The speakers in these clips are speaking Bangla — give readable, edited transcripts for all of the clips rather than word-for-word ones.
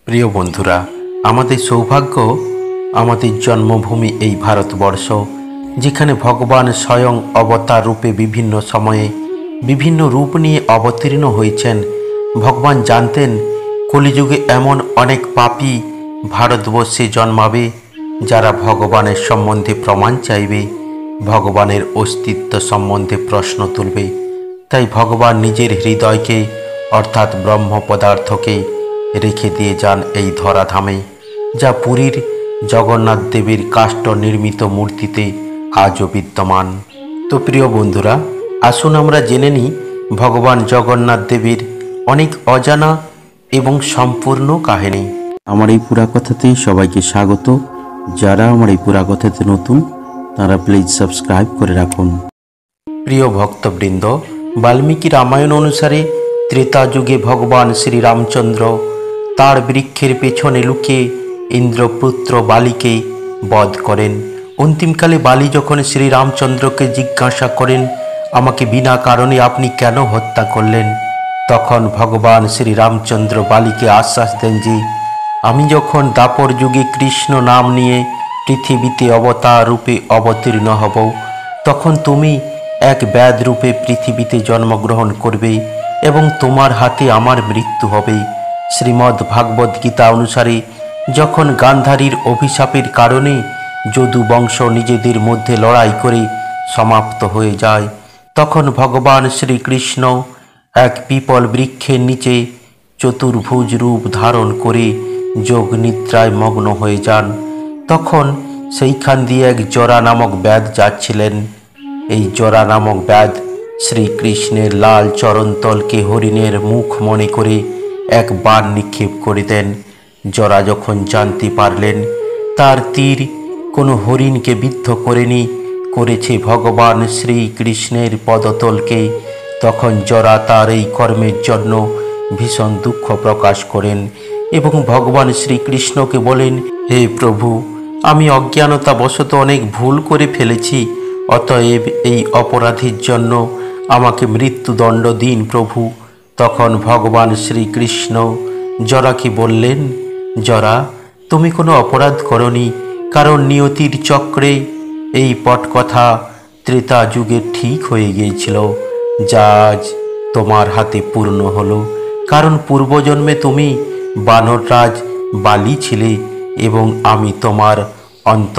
প্রিয় বন্ধুরা, আমাদের সৌভাগ্য আমাদের জন্মভূমি এই ভারতবর্ষ, যেখানে ভগবান স্বয়ং অবতার রূপে বিভিন্ন সময়ে বিভিন্ন রূপ নিয়ে অবতীর্ণ হয়েছেন। ভগবান জানতেন কলিযুগে এমন অনেক পাপী ভারতবর্ষে জন্মাবে যারা ভগবানের সম্বন্ধে প্রমাণ চাইবে, ভগবানের অস্তিত্ব সম্বন্ধে প্রশ্ন তুলবে। তাই ভগবান নিজের হৃদয়কে অর্থাৎ ব্রহ্ম পদার্থকে রেখে দিয়ে যান এই ধরাধামে, যা পুরীর জগন্নাথ দেবের কাষ্ঠ নির্মিত মূর্তিতে আজও বিদ্যমান। তো প্রিয় বন্ধুরা, আসুন আমরা জেনে নিই ভগবান জগন্নাথ দেবের অনেক অজানা এবং সম্পূর্ণ কাহিনী। আমার এই পুরা কথাতে সবাইকে স্বাগত। যারা আমার এই পুরা কথাতে নতুন তারা প্লিজ সাবস্ক্রাইব করে রাখুন। প্রিয় ভক্তবৃন্দ, বাল্মীকি রামায়ণ অনুসারে ত্রেতা যুগে ভগবান শ্রীরামচন্দ্র তার বৃক্ষের পেছনে লুকিয়ে ইন্দ্রপুত্র বালিকে বধ করেন। অন্তিমকালে বালি যখন শ্রীরামচন্দ্রকে জিজ্ঞাসা করেন, আমাকে বিনা কারণে আপনি কেন হত্যা করলেন, তখন ভগবান শ্রীরামচন্দ্র বালিকে আশ্বাস দেন যে আমি যখন দাপর যুগে কৃষ্ণ নাম নিয়ে পৃথিবীতে অবতার রূপে অবতীর্ণ হব, তখন তুমি এক ব্যাধ রূপে পৃথিবীতে জন্মগ্রহণ করবে এবং তোমার হাতে আমার মৃত্যু হবে। শ্রীমদ্ ভাগবত গীতা অনুসারে যখন গান্ধারীর অভিশাপের কারণে যদু বংশ নিজেদের মধ্যে লড়াই করে সমাপ্ত হয়ে যায়, তখন ভগবান শ্রীকৃষ্ণ এক পিপল বৃক্ষের নিচে চতুর্ভুজ রূপ ধারণ করে যোগ নিদ্রায় মগ্ন হয়ে যান। তখন সেইখান দিয়ে এক জরা নামক ব্যাধ যাচ্ছিলেন। এই জরা নামক ব্যাধ শ্রীকৃষ্ণের লাল চরণতলকে হরিণের মুখ মনে করে এক বাণ নিক্ষেপ করে দেন। জরা যখন জানতে পারলেন তার তীর কোনো হরিণকে বিদ্ধ করেনি, করেছে ভগবান শ্রীকৃষ্ণের পদতলকে, তখন জরা তার এই কর্মের জন্য ভীষণ দুঃখ প্রকাশ করেন এবং ভগবান শ্রীকৃষ্ণকে বলেন, হে প্রভু, আমি অজ্ঞানতাবশত অনেক ভুল করে ফেলেছি, অতএব এই অপরাধের জন্য আমাকে মৃত্যুদণ্ড দিন প্রভু। তখন ভগবান শ্রীকৃষ্ণ জরাকে বললেন, জরা, তুমি কোনো অপরাধ করনি, কারণ নিয়তির চক্রে এই পটকথা ত্রেতা যুগে ঠিক হয়ে গিয়েছিল, যা আজ তোমার হাতে পূর্ণ হলো। কারণ পূর্বজন্মে তুমি বানররাজ বালি ছিলে এবং আমি তোমার অন্ত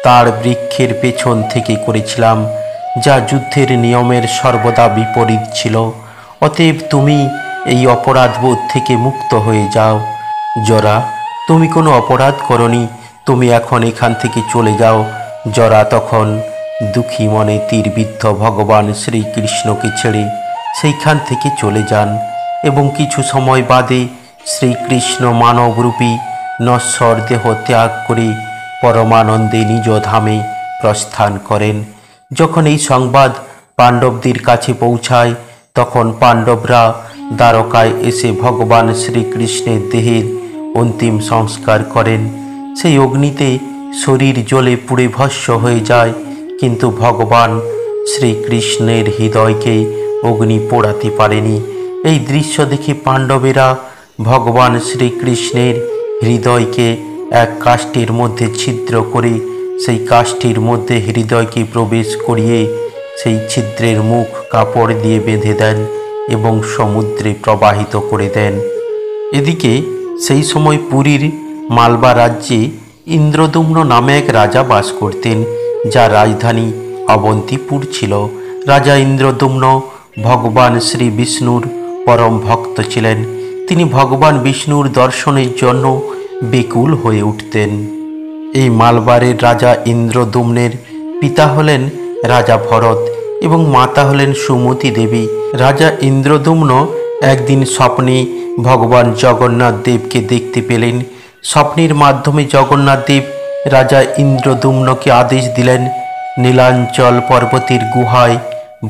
তার বৃক্ষের পেছন থেকে করেছিলাম, যা যুদ্ধের নিয়মের সর্বদা বিপরীত ছিল। অতএব তুমি এই অপরাধবোধ থেকে মুক্ত হয়ে যাও। জরা, তুমি কোনো অপরাধ করনি, তুমি এখন এখান থেকে চলে যাও। জরা তখন দুঃখী মনে তীরবিদ্ধ ভগবান শ্রীকৃষ্ণকে ছেড়ে সেইখান থেকে চলে যান এবং কিছু সময় বাদে শ্রীকৃষ্ণ মানবরূপী নশ্বর দেহ ত্যাগ করে পরমানন্দে নিজ ধামে প্রস্থান করেন। যখন এই সংবাদ পাণ্ডবদের কাছে পৌঁছায়, তখন পাণ্ডবরা দ্বারকায় এসে ভগবান শ্রীকৃষ্ণের দেহের অন্তিম সংস্কার করেন। সেই অগ্নিতে শরীর জ্বলে পুড়ে ভস্ম হয়ে যায়, কিন্তু ভগবান শ্রীকৃষ্ণের হৃদয়কে অগ্নি পোড়াতে পারেনি। এই দৃশ্য দেখে পাণ্ডবেরা ভগবান শ্রীকৃষ্ণের হৃদয়কে এক কাষ্ঠের মধ্যে ছিদ্র করে সেই কাষ্ঠের মধ্যে হৃদয়কে প্রবেশ করিয়ে সেই ছিদ্রের মুখ কাপড় দিয়ে বেঁধে দেন এবং সমুদ্রে প্রবাহিত করে দেন। এদিকে সেই সময় পুরীর মালবা রাজ্যে ইন্দ্রদুম্ন নামে এক রাজা বাস করতেন, যার রাজধানী অবন্তিপুর ছিল। রাজা ইন্দ্রদুম্ন ভগবান শ্রী বিষ্ণুর পরম ভক্ত ছিলেন। তিনি ভগবান বিষ্ণুর দর্শনের জন্য বেকুল হয়ে উঠতেন। এই মালবারের রাজা ইন্দ্রদুম্নের পিতা হলেন রাজা ভরত এবং মাতা হলেন সুমতি দেবী। রাজা ইন্দ্রদুম্ন একদিন স্বপ্নে ভগবান জগন্নাথ দেবকে দেখতে পেলেন। স্বপ্নের মাধ্যমে জগন্নাথ দেব রাজা ইন্দ্রদুম্নকে আদেশ দিলেন, নীলাঞ্চল পর্বতের গুহায়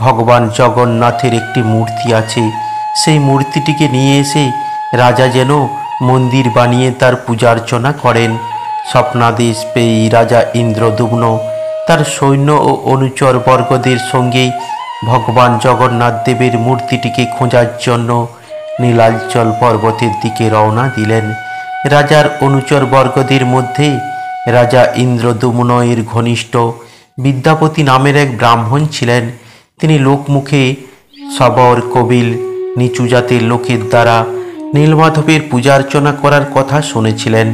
ভগবান জগন্নাথের একটি মূর্তি আছে, সেই মূর্তিটিকে নিয়ে এসে রাজা যেন মন্দির বানিয়ে তার পূজার্চনা করেন। স্বপ্নাদেশ পেয়ে রাজা ইন্দ্রদুম্ন তার সৈন্য ও অনুচর বর্গদের সঙ্গে ভগবান জগন্নাথ দেবের মূর্তিটিকে খোঁজার জন্য নীলাঞ্চল পর্বতের দিকে রওনা দিলেন। রাজার অনুচর বর্গদের মধ্যে রাজা ইন্দ্রদুম্ন এর ঘনিষ্ঠ বিদ্যাপতি নামের এক ব্রাহ্মণ ছিলেন। তিনি লোকমুখে সবর কবিল নিচু জাতের লোকের দ্বারা নীলমাধবের পূজার্চনা করার কথা শুনেছিলেন।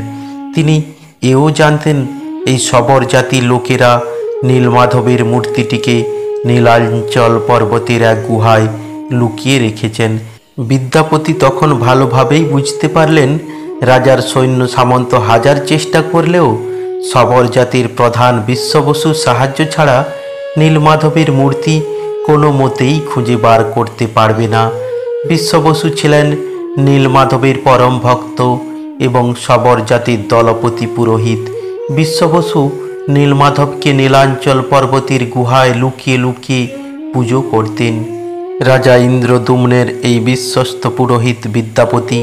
তিনি এও জানতেন এই সবর জাতির লোকেরা নীলমাধবের মূর্তিটিকে নীলাঞ্চল পর্বতের এক গুহায় লুকিয়ে রেখেছেন। বিদ্যাপতি তখন ভালোভাবেই বুঝতে পারলেন রাজার সৈন্য সামন্ত হাজার চেষ্টা করলেও সবর জাতির প্রধান বিশ্ববসুর সাহায্য ছাড়া নীলমাধবের মূর্তি কোনো মতেই খুঁজে বার করতে পারবে না। বিশ্ববসু ছিলেন নীলমাধবের পরম ভক্ত এবং সবর জাতির দলপতি পুরোহিত। বিশ্ববসু নীলমাধবকে নীলাঞ্চল পর্বতের গুহায় লুকিয়ে লুকিয়ে পুজো করতেন। রাজা ইন্দ্রদুম্নের এই বিশ্বস্ত পুরোহিত বিদ্যাপতি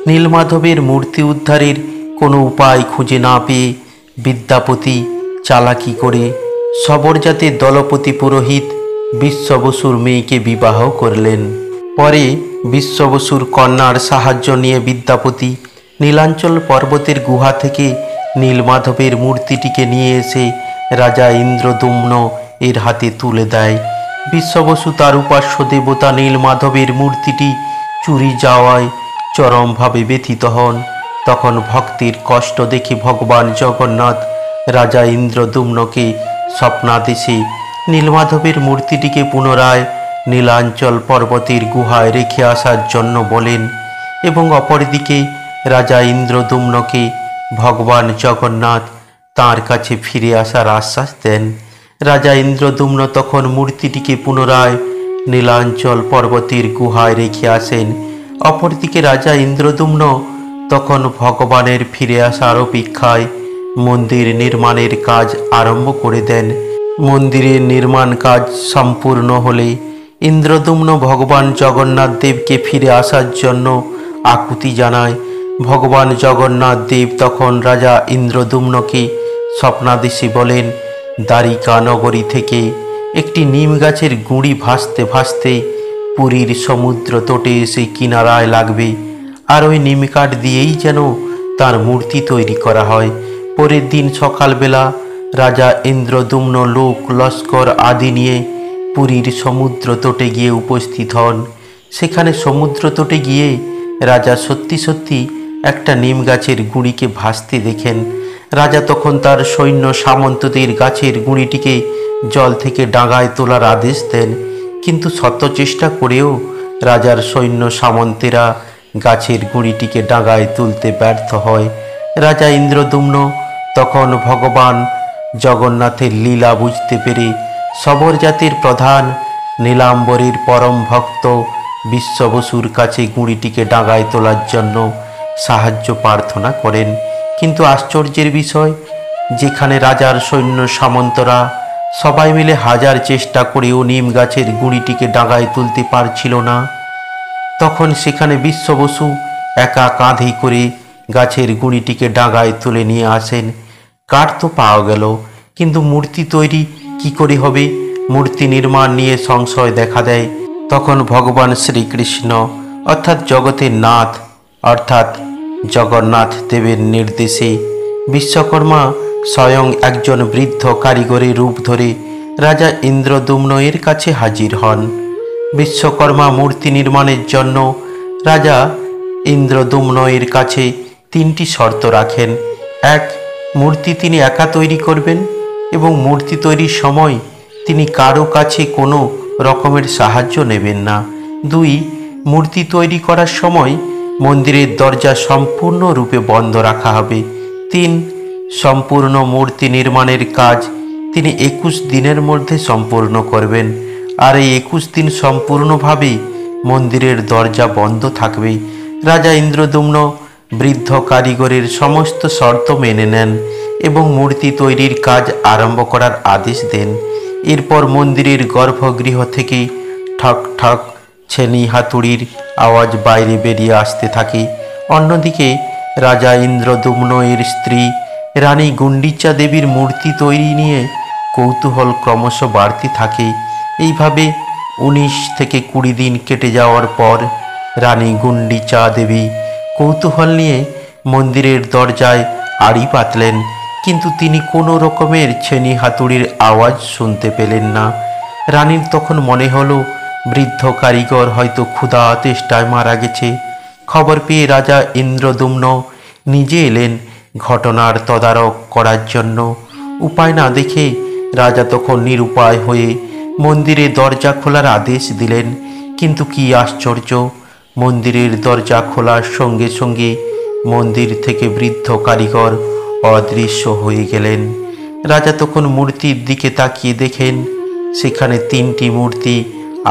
নীলমাধবের মূর্তি উদ্ধারের কোনো উপায় খুঁজে না পেয়ে বিদ্যাপতি চালাকি করে সবর জাতির দলপতি পুরোহিত বিশ্ববসুর মেয়েকে বিবাহ করলেন। পরে বিশ্ববসুর কন্যার সাহায্য নিয়ে বিদ্যাপতি নীলাঞ্চল পর্বতের গুহা থেকে নীলমাধবের মূর্তিটিকে নিয়ে এসে রাজা ইন্দ্রদুম্ন এর হাতে তুলে দেয়। বিশ্ববসু তার উপাস্য দেবতা নীলমাধবের মূর্তিটি চুরি যাওয়ায় চরমভাবে ব্যথিত হন। তখন ভক্তির কষ্ট দেখে ভগবান জগন্নাথ রাজা ইন্দ্রদুম্নকে স্বপ্নাদেশে নীলমাধবের মূর্তিটিকে পুনরায় নীলাঞ্চল পর্বতের গুহায় রেখে আসার জন্য বলেন এবং অপরদিকে রাজা ইন্দ্রদুম্নকে ভগবান জগন্নাথ তাঁর কাছে ফিরে আসার আশ্বাস দেন। রাজা ইন্দ্রদুম্ন তখন মূর্তিটিকে পুনরায় নীলাঞ্চল পর্বতের গুহায় রেখে আসেন। অপরদিকে রাজা ইন্দ্রদুম্ন তখন ভগবানের ফিরে আসার অপেক্ষায় মন্দির নির্মাণের কাজ আরম্ভ করে দেন। মন্দিরের নির্মাণ কাজ সম্পূর্ণ হলে ইন্দ্রদুম্ন ভগবান জগন্নাথ দেবকে ফিরে আসার জন্য আকুতি জানায়। ভগবান জগন্নাথ দেব তখন রাজা ইন্দ্রদুম্নকে স্বপ্নাদেশে বলেন, দ্বারিকা নগরী থেকে একটি নিম গাছের গুঁড়ি ভাসতে ভাসতে পুরীর সমুদ্র তটে এসে কিনারায় লাগবে, আর ওই নিম কাঠ দিয়েই যেন তার মূর্তি তৈরি করা হয়। পরের দিন সকালবেলা রাজা ইন্দ্রদুম্ন লোক লস্কর আদি নিয়ে পুরীর সমুদ্র তটে গিয়ে উপস্থিত হন। সেখানে সমুদ্র তটে গিয়ে রাজা সত্যি সত্যি একটা নিম গাছের গুঁড়িকে ভাসতে দেখেন। রাজা তখন তার সৈন্য সামন্তদের গাছের গুঁড়িটিকে জল থেকে ডাঙায় তোলার আদেশ দেন, কিন্তু শত চেষ্টা করেও রাজার সৈন্য সামন্তেরা গাছের গুঁড়িটিকে ডাঙায় তুলতে ব্যর্থ হয়। রাজা ইন্দ্রদুম্ন তখন ভগবান জগন্নাথের লীলা বুঝতে পেরে সবর জাতির প্রধান নীলাম্বরীর পরম ভক্ত বিশ্ববসুর কাছে গুঁড়িটিকে ডাঙায় তোলার জন্য সাহায্য প্রার্থনা করেন। কিন্তু আশ্চর্যের বিষয়, যেখানে রাজার সৈন্য সামন্তরা সবাই মিলে হাজার চেষ্টা করেও নিম গাছের গুঁড়িটিকে ডাঙায় তুলতে পারছিল না, তখন সেখানে বিশ্ববসু একা কাঁধে করে গাছের গুঁড়িটিকে ডাঙায় তুলে নিয়ে আসেন। কাঠ তো পাওয়া গেল, কিন্তু মূর্তি তৈরি কি করে হবে? মূর্তি নির্মাণ নিয়ে সংশয় দেখা দেয়। তখন ভগবান শ্রীকৃষ্ণ অর্থাৎ জগতের নাথ অর্থাৎ জগন্নাথ দেবের নির্দেশে বিশ্বকর্মা স্বয়ং একজন বৃদ্ধ কারিগরের রূপ ধরে রাজা ইন্দ্রদুম্ন এর কাছে হাজির হন। বিশ্বকর্মা মূর্তি নির্মাণের জন্য রাজা ইন্দ্রদুম্ন এর কাছে তিনটি শর্ত রাখেন। এক, মূর্তি তিনি একা তৈরি করবেন এবং মূর্তি তৈরির সময় তিনি কারো কাছে কোনো রকমের সাহায্য নেবেন না। দুই, মূর্তি তৈরি করার সময় মন্দিরের দরজা সম্পূর্ণরূপে বন্ধ রাখা হবে। তিন, সম্পূর্ণ মূর্তি নির্মাণের কাজ তিনি 21 দিনের মধ্যে সম্পূর্ণ করবেন, আর এই 21 দিন সম্পূর্ণভাবে মন্দিরের দরজা বন্ধ থাকবে। রাজা ইন্দ্রদুম্ন বৃদ্ধ কারিগরের সমস্ত শর্ত মেনে নেন এবং মূর্তি তৈরির কাজ আরম্ভ করার আদেশ দেন। এরপর মন্দিরের গর্ভগৃহ থেকে ঠক ঠক ছেনি হাতুড়ির আওয়াজ বাইরে বেরিয়ে আসতে থাকে। অন্যদিকে রাজা ইন্দ্রদুম্ন এর স্ত্রী রানী গুন্ডিচা দেবীর মূর্তি তৈরি নিয়ে কৌতূহল ক্রমশ বাড়তে থাকে। এইভাবে 19 থেকে 20 দিন কেটে যাওয়ার পর রানী গুন্ডিচা দেবী কৌতূহল নিয়ে মন্দিরের দরজায় আড়ি পাতলেন, কিন্তু তিনি কোনো রকমের ছেনি হাতুড়ির আওয়াজ শুনতে পেলেন না। রানীর তখন মনে হলো বৃদ্ধ কারিগর হয়তো ক্ষুধা তেষ্টায় মারা গেছে। খবর পেয়ে রাজা ইন্দ্রদুম্ন নিজে এলেন ঘটনার তদারক করার জন্য। উপায় না দেখে রাজা তখন নিরুপায় হয়ে মন্দিরে দরজা খোলার আদেশ দিলেন। কিন্তু কি আশ্চর্য, মন্দিরের দরজা খোলার সঙ্গে সঙ্গে মন্দির থেকে বৃদ্ধ কারিগর অদৃশ্য হয়ে গেলেন। রাজা তখন মূর্তির দিকে তাকিয়ে দেখেন সেখানে 3টি মূর্তি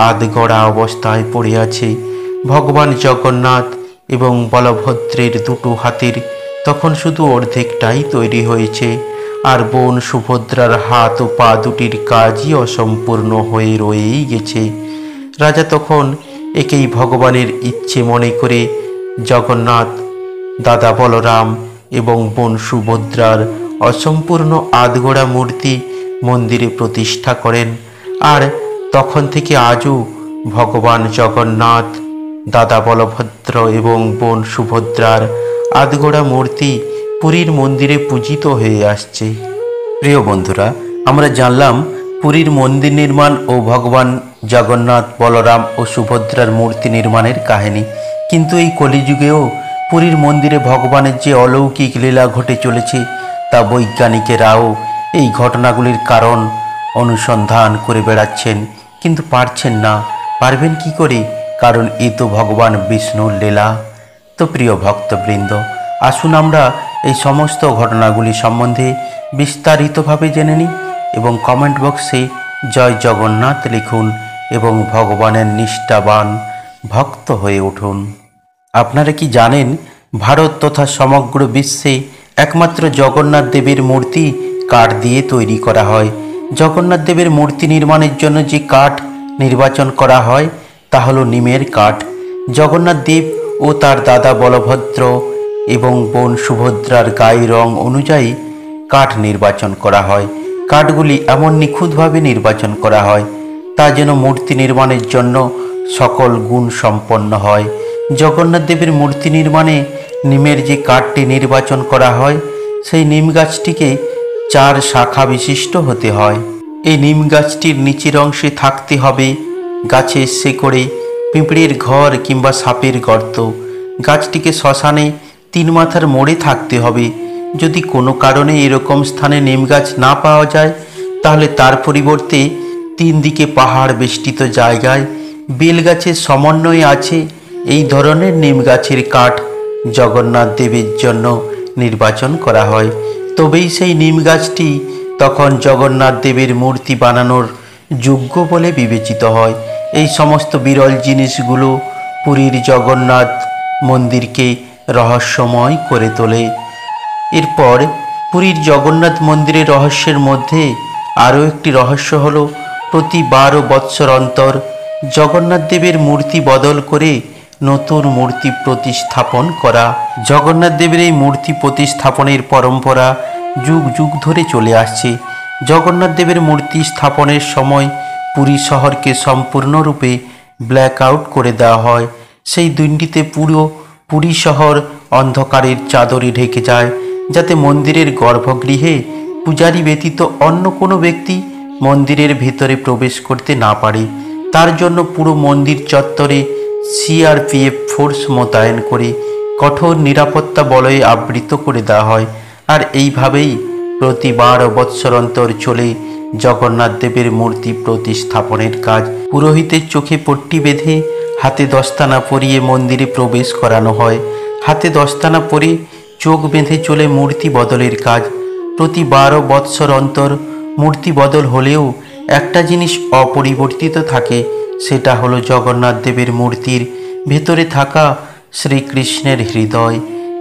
আধগড়া অবস্থায় পড়ে আছে। ভগবান জগন্নাথ এবং বলভদ্রের দুটো হাতের তখন শুধু অর্ধেকটাই তৈরি হয়েছে, আর বোন সুভদ্রার হাত ও পা দুটির কাজই অসম্পূর্ণ হয়ে রয়েই গেছে। রাজা তখন একেই ভগবানের ইচ্ছে মনে করে জগন্নাথ, দাদা বলরাম এবং বোন সুভদ্রার অসম্পূর্ণ আধগড়া মূর্তি মন্দিরে প্রতিষ্ঠা করেন। আর তখন থেকে আজও ভগবান জগন্নাথ, দাদা বলভদ্র এবং বোন সুভদ্রার আধগড়া মূর্তি পুরীর মন্দিরে পূজিত হয়ে আসছে। প্রিয় বন্ধুরা, আমরা জানলাম পুরীর মন্দির নির্মাণ ও ভগবান জগন্নাথ, বলরাম ও সুভদ্রার মূর্তি নির্মাণের কাহিনী। কিন্তু এই কলিযুগেও পুরীর মন্দিরে ভগবানের যে অলৌকিক লীলা ঘটে চলেছে তা বৈজ্ঞানিকেরাও এই ঘটনাগুলির কারণ অনুসন্ধান করে বেড়াচ্ছেন, কিন্তু পারছেন না। পারবেন কি করে? কারণ এ তো ভগবান বিষ্ণুর লীলা। তো প্রিয় ভক্তবৃন্দ, আসুন আমরা এই সমস্ত ঘটনাগুলি সম্বন্ধে বিস্তারিতভাবে জেনে নিই এবং কমেন্ট বক্সে জয় জগন্নাথ লিখুন এবং ভগবানের নিষ্ঠাবান ভক্ত হয়ে উঠুন। আপনারা কি জানেন ভারত তথা সমগ্র বিশ্বে একমাত্র জগন্নাথ দেবের মূর্তি কাঠ দিয়ে তৈরি করা হয়। জগন্নাথ দেবের মূর্তি নির্মাণের জন্য যে কাঠ নির্বাচন করা হয় তা হলো নিমের কাঠ। জগন্নাথ দেব ও তার দাদা বলভদ্র এবং বোন সুভদ্রার গায়ের রং অনুযায়ী কাঠ নির্বাচন করা হয়। কাঠগুলি এমন নিখুঁতভাবে নির্বাচন করা হয় তা যেন মূর্তি নির্মাণের জন্য সকল গুণ সম্পন্ন হয়। জগন্নাথ দেবের মূর্তি নির্মাণে নিমের যে কাঠটি নির্বাচন করা হয় সেই নিম গাছটিকে 4 শাখা বিশিষ্ট হতে হয়। এই নিম গাছটির নিচের অংশে থাকতে হবে গাছের শেকড়ে পিঁপড়ের ঘর কিংবা সাপের গর্ত। গাছটিকে শ্মশানে 3 মাথার মোড়ে থাকতে হবে। যদি কোনো কারণে এরকম স্থানে নিম গাছ না পাওয়া যায় তাহলে তার পরিবর্তে 3 দিকে পাহাড় বেষ্টিত জায়গায় বেল গাছের সমন্বয়ে আছে এই ধরনের নিম গাছের কাঠ জগন্নাথ দেবের জন্য নির্বাচন করা হয়। তবেই সেই নিম গাছটি তখন জগন্নাথ দেবের মূর্তি বানানোর যোগ্য বলে বিবেচিত হয়। এই সমস্ত বিরল জিনিসগুলো পুরীর জগন্নাথ মন্দিরকে রহস্যময় করে তোলে। এরপর পুরীর জগন্নাথ মন্দিরের রহস্যের মধ্যে আরও একটি রহস্য হলো প্রতি 12 বৎসর অন্তর জগন্নাথ দেবের মূর্তি বদল করে নতুন মূর্তি প্রতিস্থাপন করা। জগন্নাথ দেবের এই মূর্তি প্রতিস্থাপনের পরম্পরা যুগ যুগ ধরে চলে আসছে। জগন্নাথ দেবের মূর্তি স্থাপনের সময় পুরী শহরকে সম্পূর্ণরূপে ব্ল্যাক আউট করে দেওয়া হয়। সেই দিনটিতে পুরো পুরী শহর অন্ধকারের চাদরে ঢেকে যায়, যাতে মন্দিরের গর্ভগৃহে পূজারী ব্যতীত অন্য কোনো ব্যক্তি মন্দিরের ভেতরে প্রবেশ করতে না পারে। তার জন্য পুরো মন্দির চত্বরে সিআরপিএফ ফোর্স মোতায়েন করে কঠোর নিরাপত্তা বলয়ে আবৃত করে দেওয়া হয়। আর এইভাবেই প্রতি 12 বৎসর অন্তর চলে জগন্নাথ দেবের মূর্তি প্রতিস্থাপনের কাজ। পুরোহিতের চোখে পট্টি বেঁধে হাতে দস্তানা পরিয়ে মন্দিরে প্রবেশ করানো হয়। হাতে দস্তানা পরে চোখ বেঁধে চলে মূর্তি বদলের কাজ। প্রতি 12 বৎসর অন্তর মূর্তি বদল হলেও একটা জিনিস অপরিবর্তিত থাকে, সেটা হলো জগন্নাথ দেবের মূর্তির ভেতরে থাকা শ্রীকৃষ্ণের হৃদয়,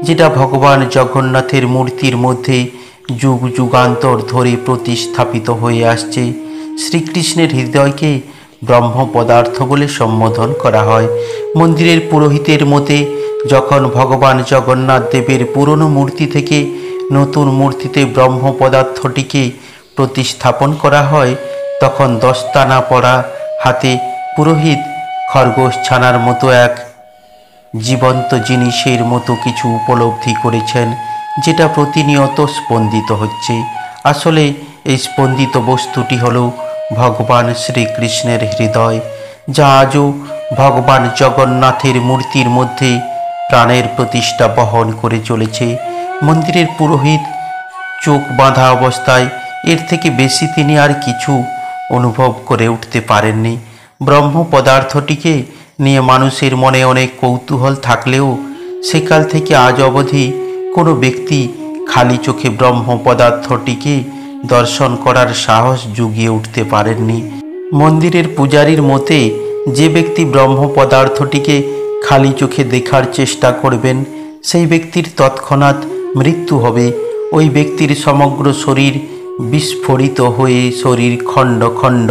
যেটা ভগবান জগন্নাথের মূর্তির মধ্যে যুগ যুগান্তর ধরে প্রতিস্থাপিত হয়ে আসছে। শ্রীকৃষ্ণের হৃদয়কে ব্রহ্ম পদার্থ বলে সম্বোধন করা হয়। মন্দিরের পুরোহিতের মতে যখন ভগবান জগন্নাথ দেবের পুরনো মূর্তি থেকে নতুন মূর্তিতে ব্রহ্ম পদার্থটিকে প্রতিস্থাপন করা হয়, তখন দস্তানা পরা হাতে পুরোহিত খরগোশ ছানার মতো এক জীবন্ত জিনিসের মতো কিছু উপলব্ধি করেছেন, যেটা প্রতিনিয়ত স্পন্দিত হচ্ছে। আসলে এই স্পন্দিত বস্তুটি হল ভগবান শ্রীকৃষ্ণের হৃদয়, যা আজও ভগবান জগন্নাথের মূর্তির মধ্যে প্রাণের প্রতিষ্ঠা বহন করে চলেছে। মন্দিরের পুরোহিত চোখ বাঁধা অবস্থায় এর থেকে বেশি তিনি আর কিছু অনুভব করে উঠতে পারেননি। ব্রহ্ম পদার্থটিকে নিয়ে মানুষের মনে অনেক কৌতূহল থাকলেও সেকাল থেকে আজ অবধি কোনো ব্যক্তি খালি চোখে ব্রহ্ম পদার্থটিকে দর্শন করার সাহস জুগিয়ে উঠতে পারেননি। মন্দিরের পূজারীর মতে যে ব্যক্তি ব্রহ্ম পদার্থটিকে খালি চোখে দেখার চেষ্টা করবেন সেই ব্যক্তির তৎক্ষণাৎ মৃত্যু হবে। ওই ব্যক্তির সমগ্র শরীর বিস্ফোরিত হয়ে শরীর খণ্ড খণ্ড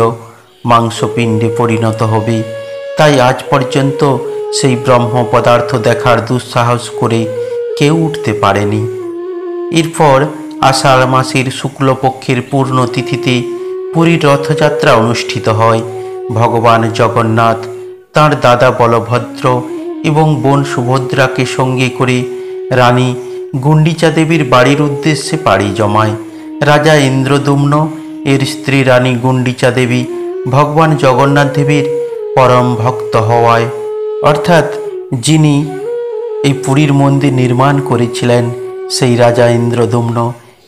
মাংসপিণ্ডে পরিণত হবে। তাই আজ পর্যন্ত সেই ব্রহ্ম পদার্থ দেখার দুঃসাহস করে কেউ উঠতে পারেনি। এরপর আষাঢ় মাসের শুক্লপক্ষের পূর্ণ তিথিতে পুরীর রথযাত্রা অনুষ্ঠিত হয়। ভগবান জগন্নাথ তাঁর দাদা বলভদ্র এবং বোন সুভদ্রাকে সঙ্গে করে রানী গুন্ডিচা দেবীর বাড়ির উদ্দেশ্যে পাড়ি জমায়। রাজা ইন্দ্রদুম্ন এর স্ত্রী রানী গুন্ডিচা দেবী ভগবান জগন্নাথ দেবের পরম ভক্ত হওয়ায়, অর্থাৎ যিনি এই পুরীর মন্দির নির্মাণ করেছিলেন সেই রাজা ইন্দ্রদুম্ন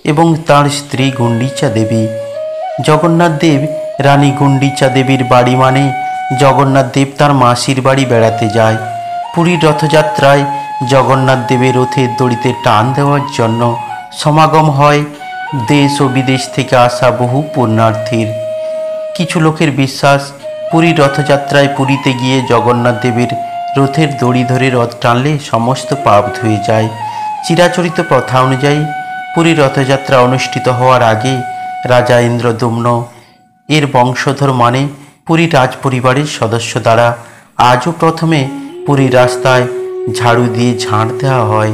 এবং তাঁর স্ত্রী গুন্ডিচা দেবী। জগন্নাথ দেব রানী গুন্ডিচা দেবীর বাড়ি মানে জগন্নাথ দেব তাঁর মাসির বাড়ি বেড়াতে যায়। পুরীর রথযাত্রায় জগন্নাথ দেবের রথের দড়িতে টান দেওয়ার জন্য সমাগম হয় দেশ ও বিদেশ থেকে আসা বহু পুণ্যার্থীর। কিছু লোকের বিশ্বাস, পুরীর রথযাত্রায় পুরীতে গিয়ে জগন্নাথ দেবের রথের দড়ি ধরে রথ টানলে সমস্ত পাপ ধুয়ে যায়। চিরাচরিত প্রথা অনুযায়ী পুরীর রথযাত্রা অনুষ্ঠিত হওয়ার আগে রাজা ইন্দ্রদুম্ন এর বংশধর মানে পুরীর রাজপরিবারের সদস্য দ্বারা আজও প্রথমে পুরীর রাস্তায় ঝাড়ু দিয়ে ঝাঁট দেওয়া হয়।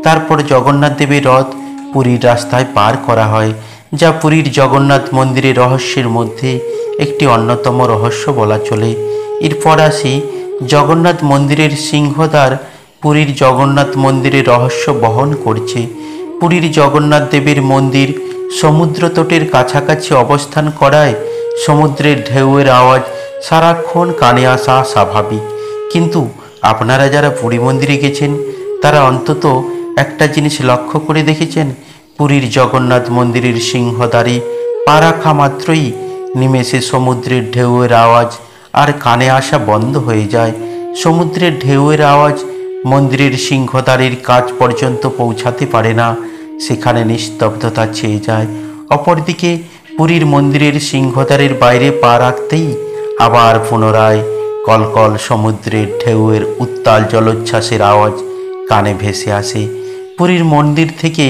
তারপর জগন্নাথ দেবের রথ পুরীর রাস্তায় পার করা হয়, যা পুরীর জগন্নাথ মন্দিরের রহস্যের মধ্যে একটি অন্যতম রহস্য বলা চলে। এরপর আসি জগন্নাথ মন্দিরের সিংহদ্বার পুরীর জগন্নাথ মন্দিরের রহস্য বহন করছে। পুরীর জগন্নাথ দেবের মন্দির সমুদ্র তটের কাছাকাছি অবস্থান করায় সমুদ্রের ঢেউয়ের আওয়াজ সারাক্ষণ কানে আসা স্বাভাবিক। কিন্তু আপনারা যারা পুরী মন্দিরে গেছেন তারা অন্তত একটা জিনিস লক্ষ্য করে দেখেছেন, পুরীর জগন্নাথ মন্দিরের সিংহদ্বারে পা রাখা মাত্রই নিমেষে সমুদ্রের ঢেউয়ের আওয়াজ আর কানে আসা বন্ধ হয়ে যায়। সমুদ্রের ঢেউয়ের আওয়াজ মন্দিরের সিংহদ্বারের কাছ পর্যন্ত পৌঁছাতে পারে না, সেখানে নিস্তব্ধতা ছেয়ে যায়। অপরদিকে পুরীর মন্দিরের সিংহদ্বারের বাইরে পা রাখতেই আবার পুনরায় কলকল সমুদ্রের ঢেউয়ের উত্তাল জলোচ্ছ্বাসের আওয়াজ কানে ভেসে আসে। পুরীর মন্দির থেকে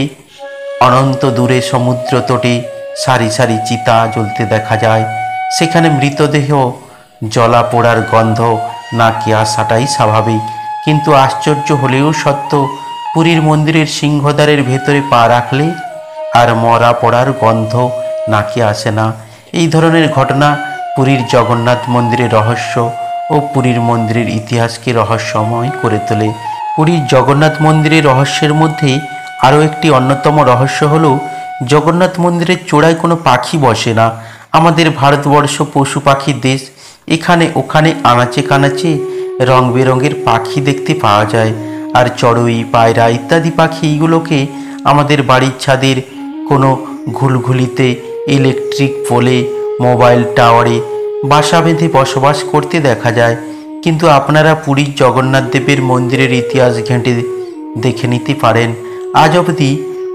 অনন্ত দূরে সমুদ্র তটে সারি সারি চিতা জ্বলতে দেখা যায়। সেখানে মৃতদেহ জ্বলা পোড়ার গন্ধ নাকে আসাটাই স্বাভাবিক, কিন্তু আশ্চর্য হলেও সত্য, পুরীর মন্দিরের সিংহদ্বারের ভেতরে পা রাখলে আর মরা পোড়ার গন্ধ নাকে আসে না। এই ধরনের ঘটনা পুরীর জগন্নাথ মন্দিরের রহস্য ও পুরীর মন্দিরের ইতিহাসকে রহস্যময় করে তোলে। পুরীর জগন্নাথ মন্দিরের রহস্যের মধ্যে আরও একটি অন্যতম রহস্য হলো জগন্নাথ মন্দিরের চূড়ায় কোনো পাখি বসে না। আমাদের ভারতবর্ষ পশু পাখির দেশ, এখানে ওখানে আনাচে কানাচে রং বেরঙের পাখি দেখতে পাওয়া যায়। আর চড়ুই, পায়রা ইত্যাদি পাখি এইগুলোকে আমাদের বাড়ির ছাদের কোনো ঘুলঘুলিতে, ইলেকট্রিক পোলে, মোবাইল টাওয়ারে বাসা বেঁধে বসবাস করতে দেখা যায়। কিন্তু আপনারা পুরীর জগন্নাথ দেবের মন্দিরের ইতিহাস ঘেঁটে দেখে নিতে পারেন, আজ অবধি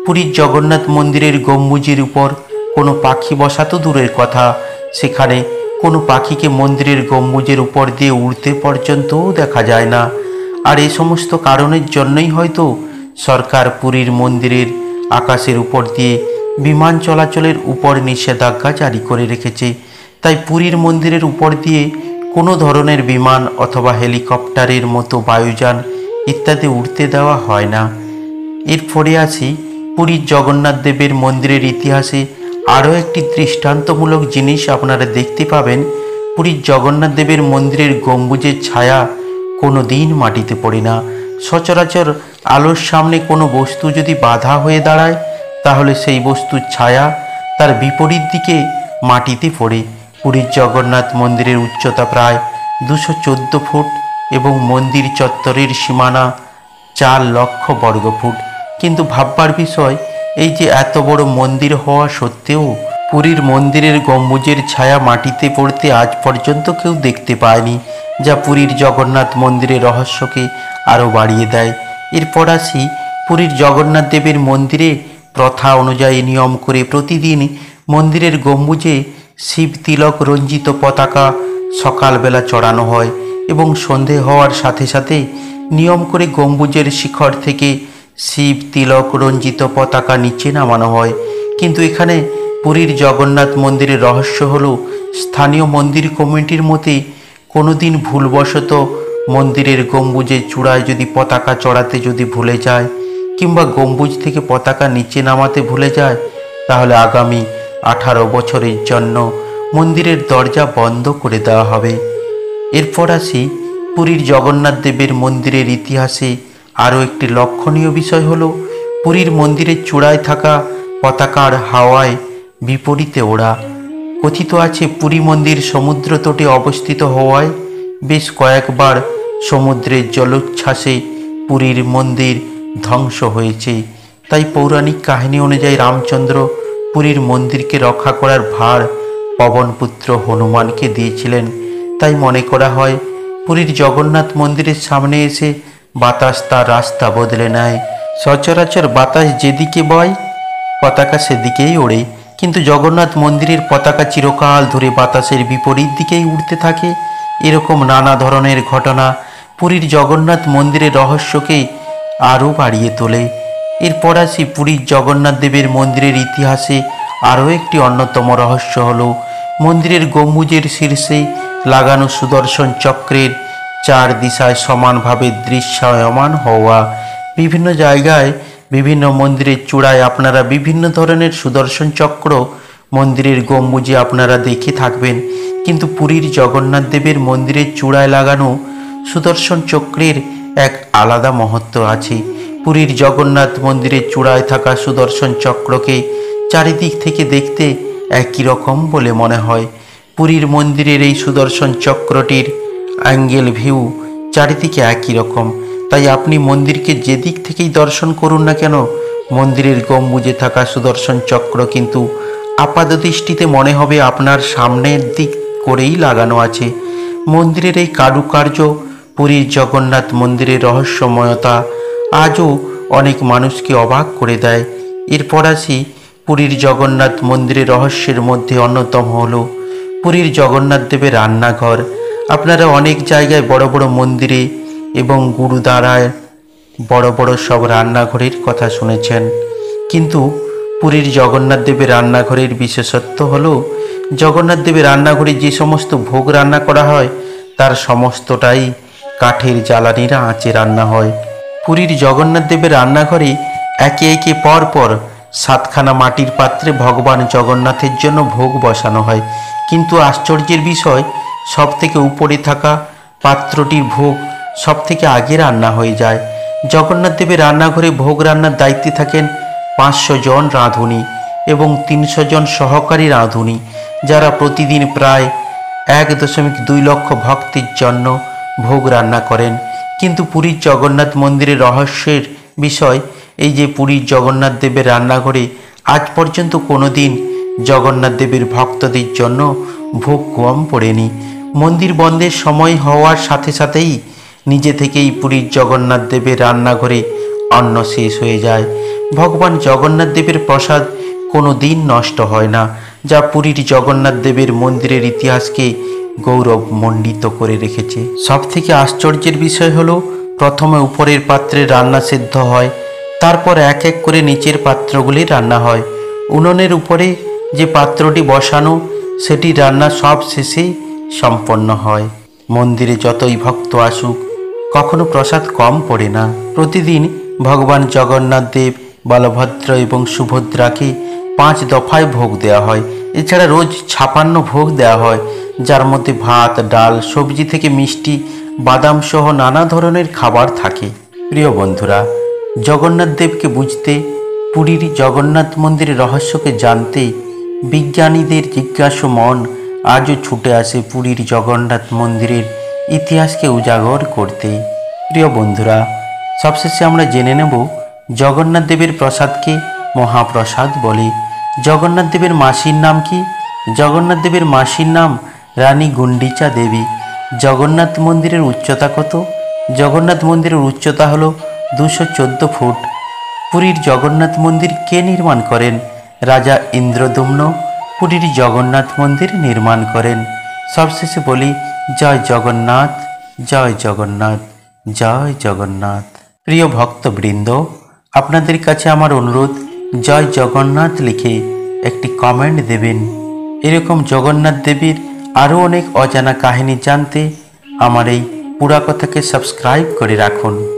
পুরীর জগন্নাথ মন্দিরের গম্বুজের উপর কোনো পাখি বসা তো দূরের কথা, সেখানে কোনো পাখিকে মন্দিরের গম্বুজের উপর দিয়ে উড়তে পর্যন্তও দেখা যায় না। আর এই সমস্ত কারণের জন্যই হয়তো সরকার পুরীর মন্দিরের আকাশের উপর দিয়ে বিমান চলাচলের উপর নিষেধাজ্ঞা জারি করে রেখেছে। তাই পুরীর মন্দিরের উপর দিয়ে কোনো ধরনের বিমান অথবা হেলিকপ্টারের মতো বায়ুযান ইত্যাদি উড়তে দেওয়া হয় না। এরপরে আসি পুরীর জগন্নাথ দেবের মন্দিরের ইতিহাসে আরও একটি দৃষ্টান্তমূলক জিনিস আপনারা দেখতে পাবেন। পুরীর জগন্নাথ দেবের মন্দিরের গম্বুজের ছায়া কোনো দিন মাটিতে পড়ে না, সচরাচর আলোর সামনে কোনো বস্তু যদি বাধা হয়ে দাঁড়ায়, তাহলে সেই বস্তুর ছায়া তার বিপরীত দিকে মাটিতে পড়ে। পুরীর জগন্নাথ মন্দিরের উচ্চতা প্রায় 214 ফুট এবং মন্দির চত্বরের সীমানা 4 লক্ষ বর্গফুট। কিন্তু ভাববার বিষয়, এই যে এত বড় মন্দির হওয়া সত্ত্বেও পুরীর মন্দিরের গম্বুজের ছায়া মাটিতে পড়তে আজ পর্যন্ত কেউ দেখতে পায়নি, যা পুরীর জগন্নাথ মন্দিরের রহস্যকে আরও বাড়িয়ে দেয়। এরপর আসি পুরীর জগন্নাথ দেবের মন্দিরে প্রথা অনুযায়ী নিয়ম করে প্রতিদিন মন্দিরের গম্বুজে শিব তিলক রঞ্জিত পতাকা সকালবেলা চড়ানো হয় এবং সন্ধে হওয়ার সাথে সাথে নিয়ম করে গম্বুজের শিখর থেকে শিব তিলক রঞ্জিত পতাকা নিচে নামানো হয়। কিন্তু এখানে পুরীর জগন্নাথ মন্দিরের রহস্য হলো, স্থানীয় মন্দির কমিটির মতে কোনোদিন ভুলবশত মন্দিরের গম্বুজের চূড়ায় যদি পতাকা চড়াতে যদি ভুলে যায় কিংবা গম্বুজ থেকে পতাকা নিচে নামাতে ভুলে যায়, তাহলে আগামী 18 বছরের জন্য মন্দিরের দরজা বন্ধ করে দেওয়া হবে। এরপর আসি পুরীর জগন্নাথ দেবের মন্দিরের ইতিহাসে আরও একটি লক্ষণীয় বিষয় হলো, পুরীর মন্দিরের চূড়ায় থাকা পতাকার হাওয়ায় বিপরীতে ওড়া। কথিত আছে, পুরী মন্দির সমুদ্র তটে অবস্থিত হওয়ায় বেশ কয়েকবার সমুদ্রের জলোচ্ছ্বাসে পুরীর মন্দির ধ্বংস হয়েছে। তাই পৌরাণিক কাহিনী অনুযায়ী রামচন্দ্র পুরীর মন্দিরকে রক্ষা করার ভার পবনপুত্র হনুমানকে দিয়েছিলেন। তাই মনে করা হয় পুরীর জগন্নাথ মন্দিরের সামনে এসে বাতাস তার রাস্তা বদলে নেয়। সচরাচর বাতাস যেদিকে বয় পতাকা সেদিকেই ওড়ে, কিন্তু জগন্নাথ মন্দিরের পতাকা চিরকাল ধরে বাতাসের বিপরীত দিকেই উড়তে থাকে। এরকম নানা ধরনের ঘটনা পুরীর জগন্নাথ মন্দিরের রহস্যকে আরও বাড়িয়ে তোলে। এরপর আসি পুরীর জগন্নাথ দেবের মন্দিরের ইতিহাসে আরও একটি অন্যতম রহস্য হলো, মন্দিরের গম্বুজের শীর্ষে লাগানো সুদর্শন চক্রের 4 দিশায় সমানভাবে দৃশ্যমান হওয়া। বিভিন্ন জায়গায় বিভিন্ন মন্দিরের চূড়ায় আপনারা বিভিন্ন ধরনের সুদর্শন চক্র মন্দিরের গম্বুজে আপনারা দেখে থাকবেন, কিন্তু পুরীর জগন্নাথ দেবের মন্দিরের চূড়ায় লাগানো সুদর্শন চক্রের এক আলাদা মহত্ব আছে। পুরীর জগন্নাথ মন্দিরের চূড়ায় থাকা সুদর্শন চক্রকে চারিদিক থেকে দেখতে একই রকম বলে মনে হয়। পুরীর মন্দিরের এই সুদর্শন চক্রটির অ্যাঙ্গেল ভিউ চারিদিকে একই রকম, তাই আপনি মন্দিরকে যে দিক থেকেই দর্শন করুন না কেন, মন্দিরের গম্বুজে থাকা সুদর্শন চক্র কিন্তু আপাতদৃষ্টিতে মনে হবে আপনার সামনের দিক করেই লাগানো আছে। মন্দিরের এই কারুকার্য, পুরীর জগন্নাথ মন্দিরের রহস্যময়তা আজও অনেক মানুষকে অবাক করে দেয়। এরপর আসি পুরীর জগন্নাথ মন্দিরের রহস্যের মধ্যে অন্যতম হলো পুরীর জগন্নাথ দেবের রান্নাঘর। আপনারা অনেক জায়গায় বড় বড় মন্দিরে এবং গুরুদ্বারায় বড় বড় সব রান্নাঘরের কথা শুনেছেন, কিন্তু পুরীর জগন্নাথ দেবের রান্নাঘরের বিশেষত্ব হলো, জগন্নাথ দেবের রান্নাঘরে যে সমস্ত ভোগ রান্না করা হয় তার সমস্তটাই কাঠের জ্বালানির আঁচে রান্না হয়। পুরীর জগন্নাথ দেবের রান্নাঘরে একে একে পরপর 7খানা মাটির পাত্রে ভগবান জগন্নাথের জন্য ভোগ বসানো হয়, কিন্তু আশ্চর্যের বিষয়, সব থেকে উপরে থাকা পাত্রটির ভোগ সব থেকে আগে রান্না হয়ে যায়। জগন্নাথ দেবের রান্নাঘরে ভোগ রান্নার দায়িত্বে থাকেন 500 জন রাঁধুনি এবং 300 জন সহকারী রাঁধুনি, যারা প্রতিদিন প্রায় 1.2 লক্ষ ভক্তের জন্য ভোগ রান্না করেন। কিন্তু পুরীর জগন্নাথ মন্দিরের রহস্যের বিষয় এই যে পুরীর জগন্নাথ দেবের রান্নাঘরে আজ পর্যন্ত কোনো দিন জগন্নাথ দেবের ভক্তদের জন্য ভোগ কম পড়েনি। মন্দির বন্ধের সময় হওয়ার সাথে সাথেই নিজে থেকেই পুরীর জগন্নাথ দেবের রান্নাঘরে অন্ন শেষ হয়ে যায়। ভগবান জগন্নাথ দেবের প্রসাদ কোনো দিন নষ্ট হয় না, যা পুরীর জগন্নাথ দেবের মন্দিরের ইতিহাসকে গৌরবমণ্ডিত করে রেখেছে। সব থেকে আশ্চর্যের বিষয় হলো, প্রথমে উপরের পাত্রে রান্না সিদ্ধ হয়, তারপর এক এক করে নিচের পাত্রগুলি রান্না হয়। উনুনের উপরে যে পাত্রটি বসানো সেটি রান্না সব শেষে সম্পন্ন হয়। মন্দিরে যতই ভক্ত আসুক কখনো প্রসাদ কম পড়ে না। প্রতিদিন ভগবান জগন্নাথ দেব, বলভদ্র এবং সুভদ্রাকে 5 দফায় ভোগ দেওয়া হয়। এছাড়া রোজ 56 ভোগ দেওয়া হয়, যার মধ্যে ভাত, ডাল, সবজি থেকে মিষ্টি, বাদাম সহ নানা ধরনের খাবার থাকে। প্রিয় বন্ধুরা, জগন্নাথ দেবকে বুঝতে, পুরীর জগন্নাথ মন্দিরের রহস্যকে জানতে বিজ্ঞানীদের জিজ্ঞাসু মন আজও ছুটে আসে পুরীর জগন্নাথ মন্দিরের ইতিহাসকে উজাগর করতে। প্রিয় বন্ধুরা, সবশেষে আমরা জেনে নেব জগন্নাথ দেবের প্রসাদকে মহাপ্রসাদ বলে। জগন্নাথ দেবের মাসির নাম কি? জগন্নাথ দেবের মাসির নাম রানী গুন্ডিচা দেবী। জগন্নাথ মন্দিরের উচ্চতা কত? জগন্নাথ মন্দিরের উচ্চতা হল 214 ফুট। পুরীর জগন্নাথ মন্দির কে নির্মাণ করেন? রাজা ইন্দ্রদম্ন পুরীর জগন্নাথ মন্দির নির্মাণ করেন। সবশেষে বলি, জয় জগন্নাথ, জয় জগন্নাথ, জয় জগন্নাথ। প্রিয় ভক্তবৃন্দ, আপনাদের কাছে আমার অনুরোধ, জয় জগন্নাথ লিখে একটি কমেন্ট দেবেন। এরকম জগন্নাথ দেবীর আরও অনেক অজানা কাহিনী জানতে আমার এই পুরা কথাকে সাবস্ক্রাইব করে রাখুন।